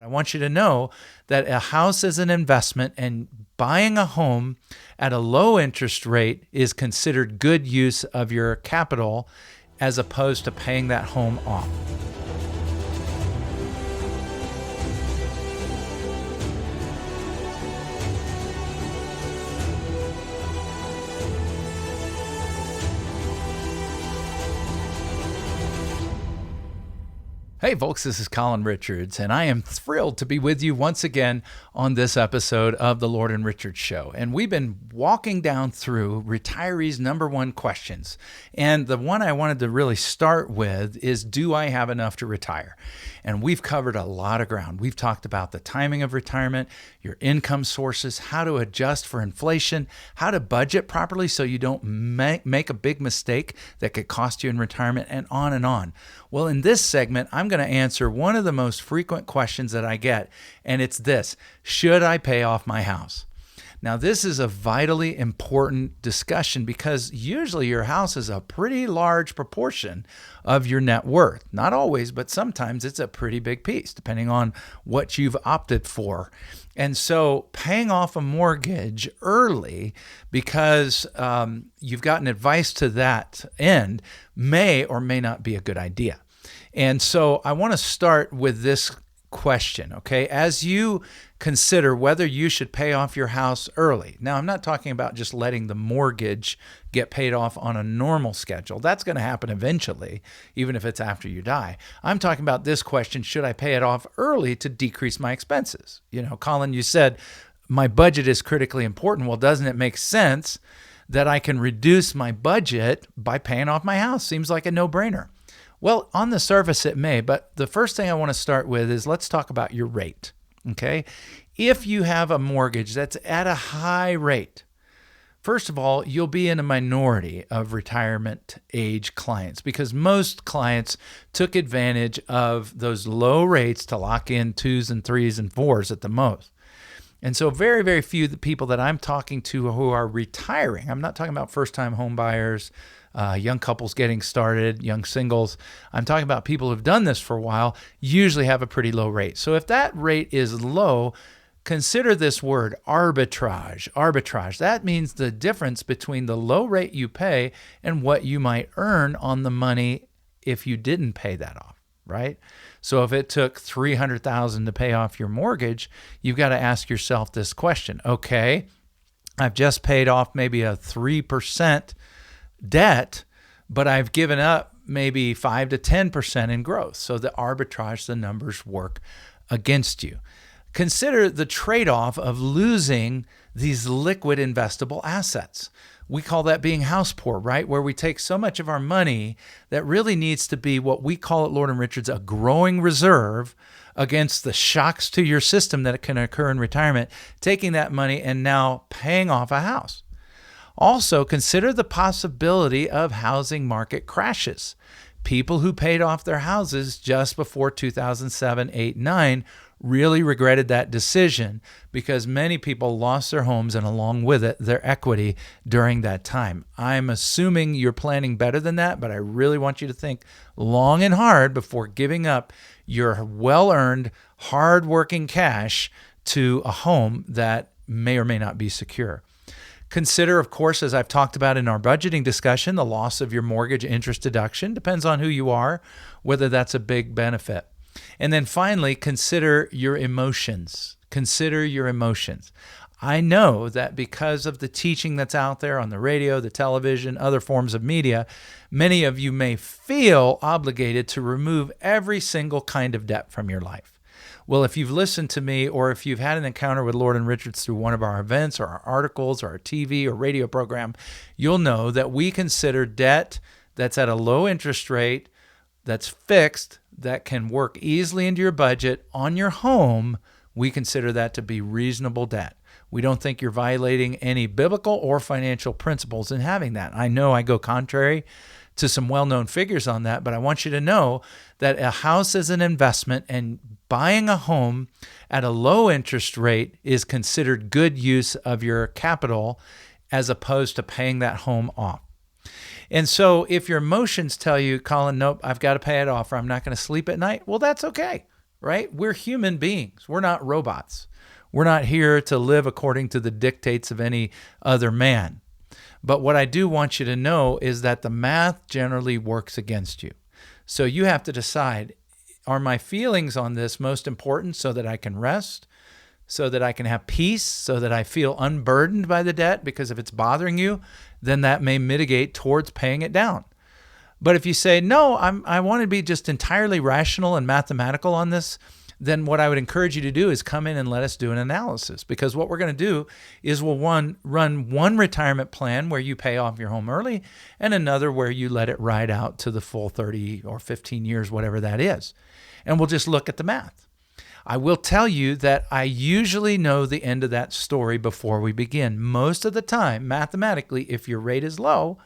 I want you to know that a house is an investment, and buying a home at a low interest rate is considered good use of your capital as opposed to paying that home off. Hey folks, this is Colin Richards, and I am thrilled to be with you once again on this episode of the Lord and Richards Show. And we've been walking down through retirees' number one questions. And the one I wanted to really start with is, do I have enough to retire? And we've covered a lot of ground. We've talked about the timing of retirement, your income sources, how to adjust for inflation, how to budget properly so you don't make a big mistake that could cost you in retirement, and on and on. Well, in this segment, I'm going to answer one of the most frequent questions that I get, and it's this: should I pay off my house? Now, this is a vitally important discussion because usually your house is a pretty large proportion of your net worth. Not always, but sometimes it's a pretty big piece, depending on what you've opted for. And so paying off a mortgage early because you've gotten advice to that end may or may not be a good idea. And so I want to start with this question, okay? As you consider whether you should pay off your house early. Now, I'm not talking about just letting the mortgage get paid off on a normal schedule. That's going to happen eventually, even if it's after you die. I'm talking about this question: should I pay it off early to decrease my expenses? You know, Colin, you said my budget is critically important. Well, doesn't it make sense that I can reduce my budget by paying off my house? Seems like a no-brainer. Well, on the surface it may, but the first thing I want to start with is let's talk about your rate, okay? If you have a mortgage that's at a high rate, first of all, you'll be in a minority of retirement age clients because most clients took advantage of those low rates to lock in 2s and 3s and 4s at the most. And so very, very few people that I'm talking to who are retiring, I'm not talking about first-time home buyers, young couples getting started, young singles. I'm talking about people who've done this for a while, usually have a pretty low rate. So if that rate is low, consider this word: arbitrage. Arbitrage. That means the difference between the low rate you pay and what you might earn on the money if you didn't pay that off, right? So if it took $300,000 to pay off your mortgage, you've got to ask yourself this question. Okay, I've just paid off maybe a 3% debt, but I've given up maybe 5 to 10% in growth. So the arbitrage, the numbers work against you. Consider the trade-off of losing these liquid investable assets. We call that being house poor, right? Where we take so much of our money that really needs to be what we call at Lord & Richards a growing reserve against the shocks to your system that can occur in retirement, taking that money and now paying off a house. Also, consider the possibility of housing market crashes. People who paid off their houses just before 2007, 8, 9 really regretted that decision because many people lost their homes and along with it, their equity during that time. I'm assuming you're planning better than that, but I really want you to think long and hard before giving up your well-earned, hard-working cash to a home that may or may not be secure. Consider, of course, as I've talked about in our budgeting discussion, the loss of your mortgage interest deduction. Depends on who you are, whether that's a big benefit. And then finally, consider your emotions. Consider your emotions. I know that because of the teaching that's out there on the radio, the television, other forms of media, many of you may feel obligated to remove every single kind of debt from your life. Well, if you've listened to me or if you've had an encounter with Lord and Richards through one of our events or our articles or our TV or radio program, you'll know that we consider debt that's at a low interest rate, that's fixed, that can work easily into your budget on your home. We consider that to be reasonable debt. We don't think you're violating any biblical or financial principles in having that. I know I go contrary to some well-known figures on that, but I want you to know that a house is an investment, and buying a home at a low interest rate is considered good use of your capital as opposed to paying that home off. And so if your emotions tell you, Colin, nope, I've got to pay it off or I'm not going to sleep at night, well, that's okay. right? We're human beings. We're not robots. We're not here to live according to the dictates of any other man. But what I do want you to know is that the math generally works against you. So you have to decide, are my feelings on this most important so that I can rest, so that I can have peace, so that I feel unburdened by the debt? Because if it's bothering you, then that may mitigate towards paying it down. But if you say, no, I want to be just entirely rational and mathematical on this, then what I would encourage you to do is come in and let us do an analysis. Because what we're going to do is we'll run one retirement plan where you pay off your home early and another where you let it ride out to the full 30 or 15 years, whatever that is. And we'll just look at the math. I will tell you that I usually know the end of that story before we begin. Most of the time, mathematically, if your rate is low,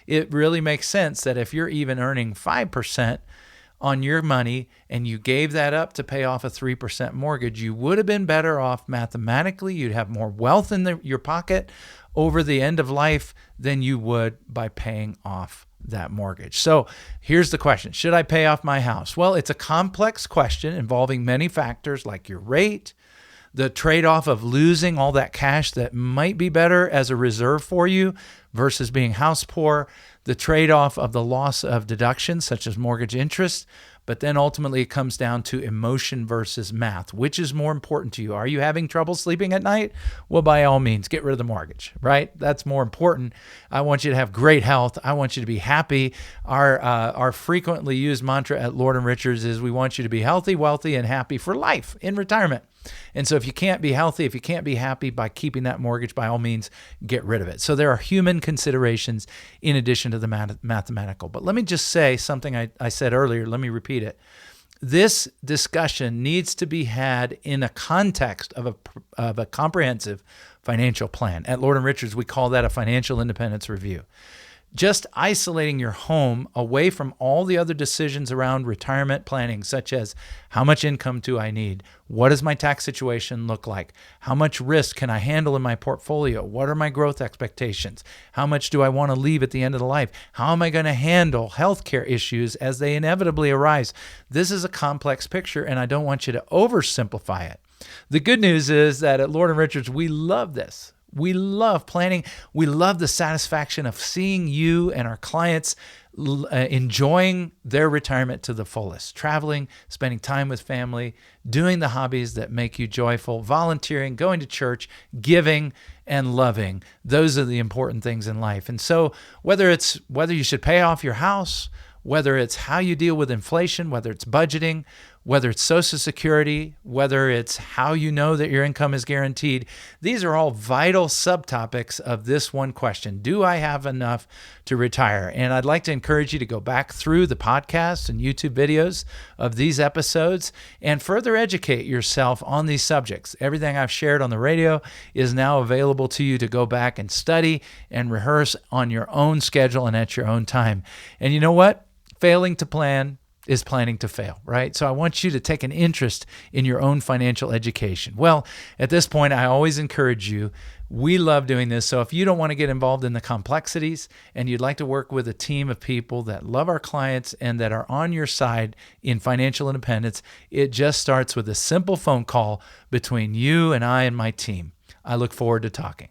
it really makes sense that if you're even earning 5% on your money and you gave that up to pay off a 3% mortgage, you would have been better off mathematically. You'd have more wealth in your pocket over the end of life than you would by paying off that mortgage. So here's the question. Should I pay off my house? Well, it's a complex question involving many factors like your rate, the trade-off of losing all that cash that might be better as a reserve for you versus being house poor, the trade-off of the loss of deductions such as mortgage interest, but then ultimately it comes down to emotion versus math. Which is more important to you? Are you having trouble sleeping at night? Well, by all means, get rid of the mortgage, right? That's more important. I want you to have great health. I want you to be happy. Our frequently used mantra at Lord and Richards is we want you to be healthy, wealthy, and happy for life in retirement. And so if you can't be healthy, if you can't be happy by keeping that mortgage, by all means, get rid of it. So there are human considerations in addition to the mathematical. But let me just say something I said earlier. Let me repeat it. This discussion needs to be had in a context of a comprehensive financial plan. At Lord and Richards, we call that a financial independence review. Just isolating your home away from all the other decisions around retirement planning, such as how much income do I need? What does my tax situation look like? How much risk can I handle in my portfolio? What are my growth expectations? How much do I want to leave at the end of the life? How am I going to handle healthcare issues as they inevitably arise? This is a complex picture, and I don't want you to oversimplify it. The good news is that at Lord and Richards, we love this. We love planning. We love the satisfaction of seeing you and our clients enjoying their retirement to the fullest, traveling, spending time with family, doing the hobbies that make you joyful, volunteering, going to church, giving, and loving. Those are the important things in life. And so whether you should pay off your house, whether it's how you deal with inflation, whether it's budgeting, whether it's Social Security, whether it's how you know that your income is guaranteed, these are all vital subtopics of this one question. Do I have enough to retire? And I'd like to encourage you to go back through the podcasts and YouTube videos of these episodes and further educate yourself on these subjects. Everything I've shared on the radio is now available to you to go back and study and rehearse on your own schedule and at your own time. And you know what? Failing to plan is planning to fail, right? So I want you to take an interest in your own financial education. Well, at this point, I always encourage you. We love doing this. So if you don't want to get involved in the complexities and you'd like to work with a team of people that love our clients and that are on your side in financial independence, it just starts with a simple phone call between you and I and my team. I look forward to talking.